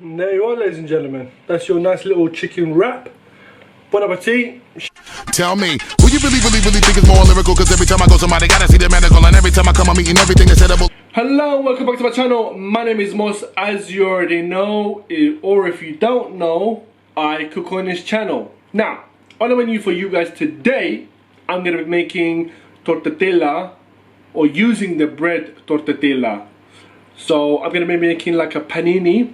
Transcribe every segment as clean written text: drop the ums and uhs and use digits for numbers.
And there you are, ladies and gentlemen. That's your nice little chicken wrap. Bon appetit. Tell me, who you really think is more lyrical? Cause every time I go somebody gotta see the medical, and every time I come I'm eating everything that's edible. Hello, welcome back to my channel. My name is Mos, as you already know, or if you don't know, I cook on this channel. Now, on the menu for you guys today, I'm gonna be making tortilla, or using the bread tortilla. So I'm gonna be making like a panini.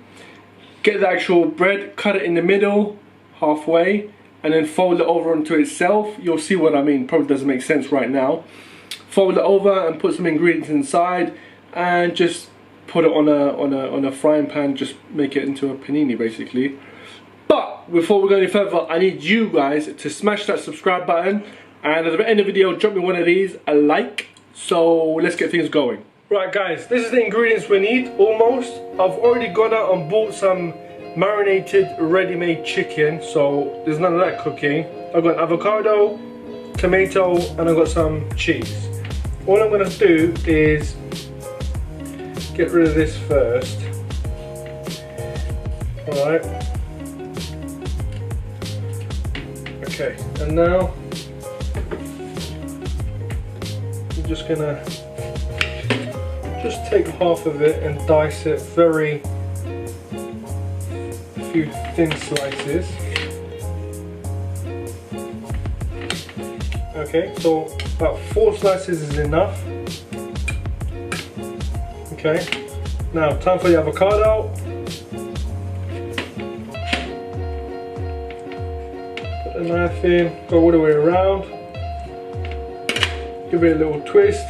Get the actual bread, cut it in the middle, halfway, and then fold it over onto itself. You'll see what I mean. Probably doesn't make sense right now. Fold it over and put some ingredients inside, and just put it on a frying pan. Just make it into a panini, basically. But before we go any further, I need you guys to smash that subscribe button, and at the end of the video, drop me one of these, a like. So let's get things going. Right, guys, this is the ingredients we need. Almost. I've already gone out and bought some marinated ready-made chicken, so there's none of that cooking. I've got avocado, tomato, and I've got some cheese. All I'm going to do is get rid of this first. Alright. Okay, and now I'm just going to take half of it and dice it very few thin slices. Okay, so about 4 slices is enough. Okay, now time for the avocado. Put the knife in, go all the way around. Give it a little twist.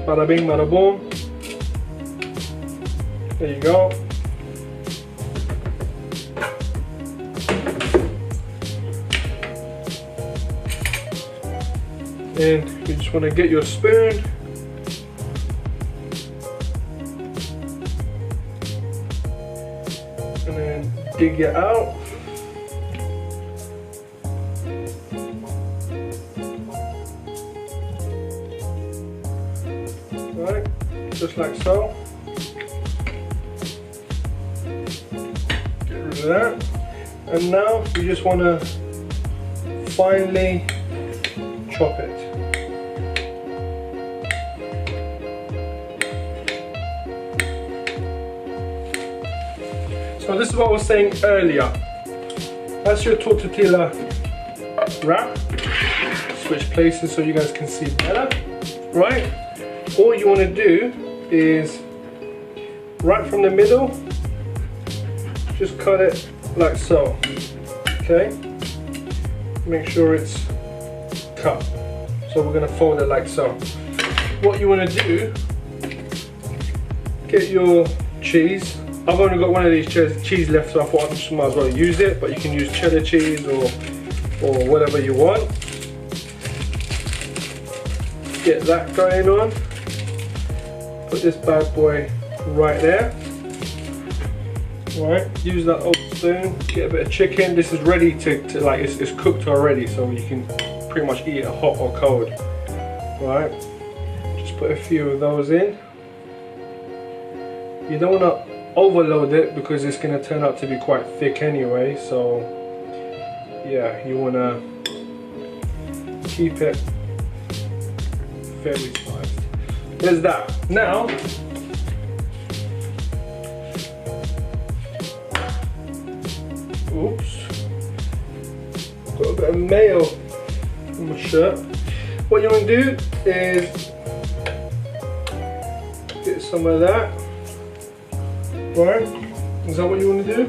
Bada bing, bada boom. There you go. And you just want to get your spoon and then dig it out. Right, just like so. That, and now you just want to finely chop it. So this is what I was saying earlier. That's your tortilla wrap. Switch places so you guys can see better. Right? All you want to do is right from the middle, just cut it like so. Okay? Make sure it's cut. So we're going to fold it like so. What you want to do, get your cheese. I've only got one of these cheese left, so I thought I just might as well use it, but you can use cheddar cheese or whatever you want. Get that going on. Put this bad boy right there. Right, use that old spoon, get a bit of chicken. This is ready to like, it's cooked already, so you can pretty much eat it hot or cold. Right, just put a few of those in. You don't want to overload it because it's going to turn out to be quite thick anyway, so yeah, you want to keep it fairly spiced. There's that. Now oops, got a bit of mayo on my shirt. What you want to do is get some of that. Right? Is that what you want to do?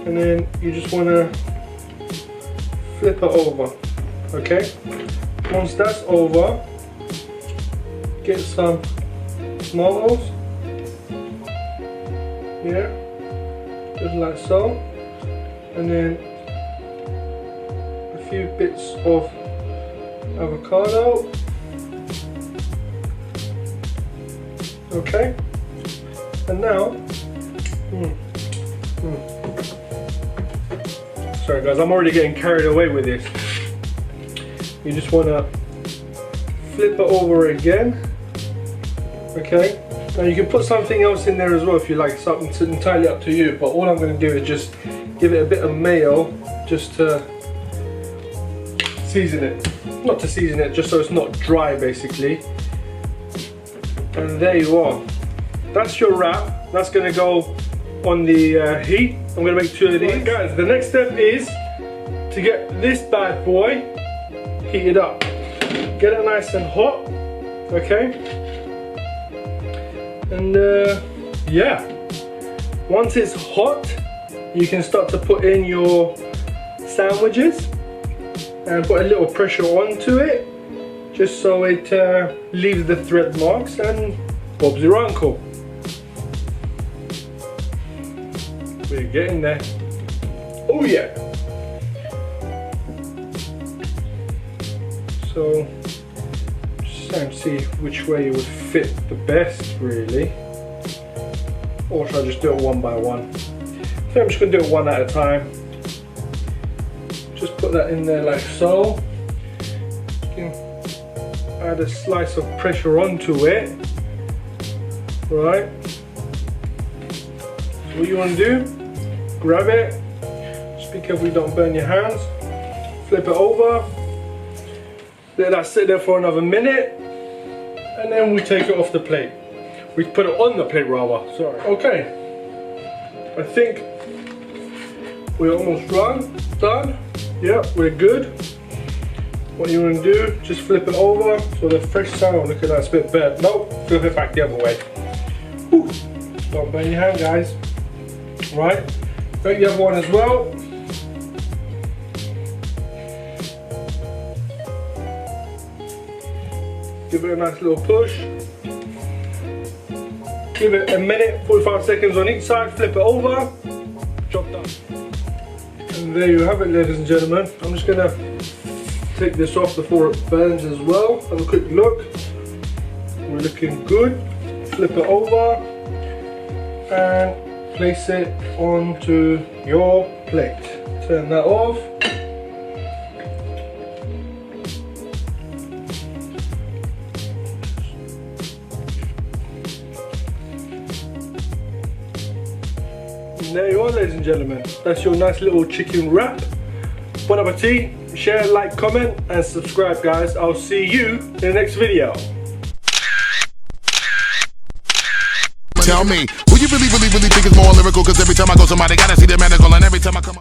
And then you just want to flip it over. Okay? Once that's over, get some tomatoes. Here, just like so, and then a few bits of avocado. Okay, and now, sorry guys, I'm already getting carried away with this. You just want to flip it over again. Okay, Now you can put something else in there as well if you like, something entirely up to you, but all I'm going to do is just give it a bit of mayo just to season it. Not to season it, just so it's not dry basically. And there you are. That's your wrap. That's going to go on the heat. I'm going to make 2 of these. Right, guys, the next step is to get this bad boy heated up. Get it nice and hot, okay? And yeah, once it's hot, you can start to put in your sandwiches and put a little pressure onto it, just so it leaves the thread marks, and Bob's your uncle. We're getting there. Oh yeah. So just trying to see which way it would fit the best really. Or should I just do it one by one? I think I'm just going to do it one at a time. Just put that in there like so. You can add a slice of pressure onto it. Right. So what you want to do, grab it. Just be careful you don't burn your hands. Flip it over. Let that sit there for another minute. And then we take it off the plate. We put it on the plate rather, sorry. Okay. I think we're almost done. Yep, we're good. What you want to do, just flip it over so the fresh side, oh look at that, it's a bit burnt. Nope, flip it back the other way. Whew. Don't burn your hand, guys. Right, break the other one as well. Give it a nice little push. Give it a minute, 45 seconds on each side, flip it over. Job done. And there you have it, ladies and gentlemen. I'm just gonna take this off before it burns as well. Have a quick look. We're looking good. Flip it over and place it onto your plate. Turn that off. And there you are, ladies and gentlemen. That's your nice little chicken wrap. Bon appetit. Share, like, comment, and subscribe, guys. I'll see you in the next video. Tell me, who you really think is more lyrical? Cause every time I go somebody gotta see the medical, and every time I come